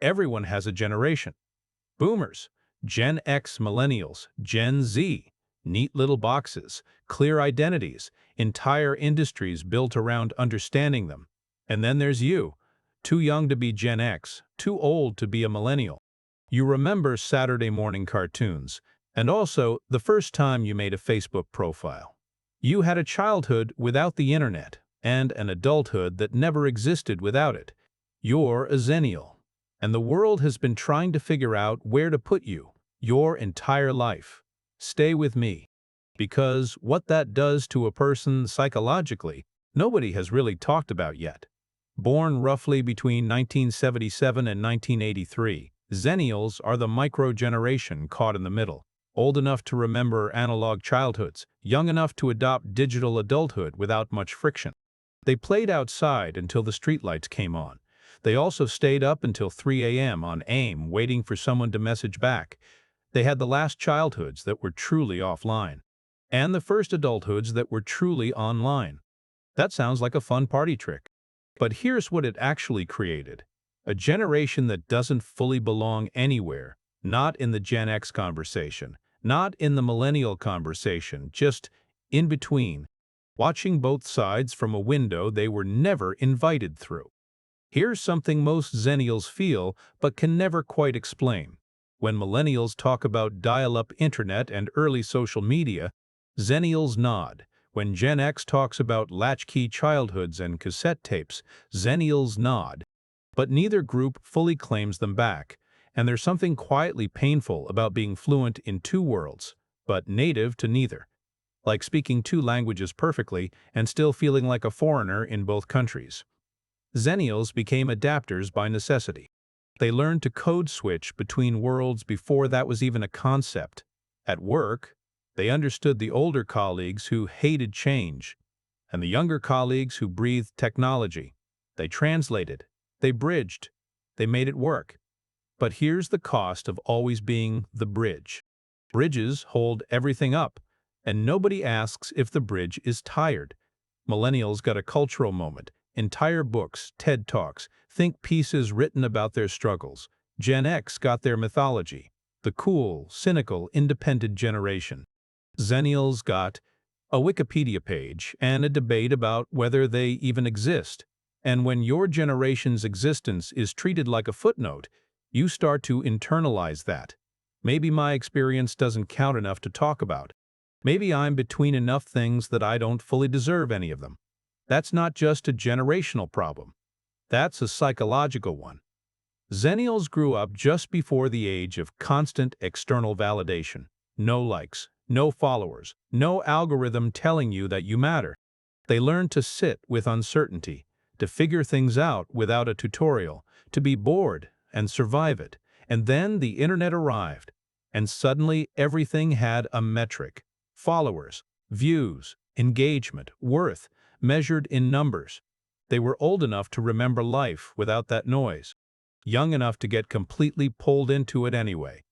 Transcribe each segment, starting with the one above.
Everyone has a generation. Boomers, Gen X Millennials, Gen Z, neat little boxes, clear identities, entire industries built around understanding them. And then there's you, too young to be Gen X, too old to be a millennial. You remember Saturday morning cartoons, and also the first time you made a Facebook profile. You had a childhood without the internet, and an adulthood that never existed without it. You're a Xennial, and the world has been trying to figure out where to put you your entire life. Stay with me, because what that does to a person psychologically, nobody has really talked about yet. Born roughly between 1977 and 1983, Xennials are the micro-generation caught in the middle, old enough to remember analog childhoods, young enough to adopt digital adulthood without much friction. They played outside until the streetlights came on. They also stayed up until 3 a.m. on AIM waiting for someone to message back. They had the last childhoods that were truly offline, and the first adulthoods that were truly online. That sounds like a fun party trick. But here's what it actually created. A generation that doesn't fully belong anywhere, not in the Gen X conversation, not in the millennial conversation, just in between, watching both sides from a window they were never invited through. Here's something most Xennials feel but can never quite explain. When millennials talk about dial-up internet and early social media, Xennials nod. When Gen X talks about latchkey childhoods and cassette tapes, Xennials nod. But neither group fully claims them back, and there's something quietly painful about being fluent in two worlds, but native to neither. Like speaking two languages perfectly and still feeling like a foreigner in both countries. Xennials became adapters by necessity. They learned to code switch between worlds before that was even a concept. At work, they understood the older colleagues who hated change, and the younger colleagues who breathed technology. They translated, they bridged, they made it work. But here's the cost of always being the bridge. Bridges hold everything up, and nobody asks if the bridge is tired. Millennials got a cultural moment. Entire books, TED Talks, think pieces written about their struggles. Gen X got their mythology, the cool, cynical, independent generation. Xennials got a Wikipedia page and a debate about whether they even exist. And when your generation's existence is treated like a footnote, you start to internalize that. Maybe my experience doesn't count enough to talk about. Maybe I'm between enough things that I don't fully deserve any of them. That's not just a generational problem. That's a psychological one. Xennials grew up just before the age of constant external validation. No likes, no followers, no algorithm telling you that you matter. They learned to sit with uncertainty, to figure things out without a tutorial, to be bored and survive it. And then the internet arrived, and suddenly everything had a metric. Followers, views, engagement, worth, measured in numbers. They were old enough to remember life without that noise, young enough to get completely pulled into it anyway.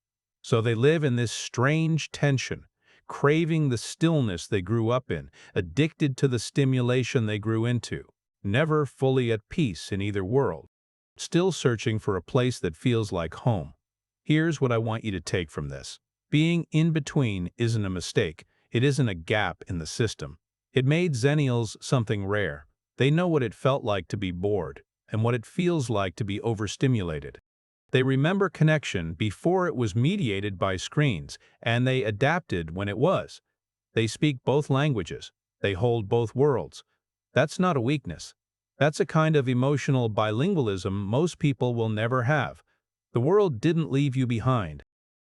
So they live in this strange tension, craving the stillness they grew up in, addicted to the stimulation they grew into, never fully at peace in either world, still searching for a place that feels like home. Here's what I want you to take from this. Being in between isn't a mistake. It isn't a gap in the system. It made Xennials something rare. They know what it felt like to be bored, and what it feels like to be overstimulated. They remember connection before it was mediated by screens, and they adapted when it was. They speak both languages. They hold both worlds. That's not a weakness. That's a kind of emotional bilingualism most people will never have. The world didn't leave you behind.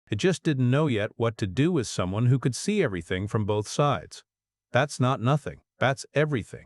It just didn't know yet what to do with someone who could see everything from both sides. That's not nothing. That's everything.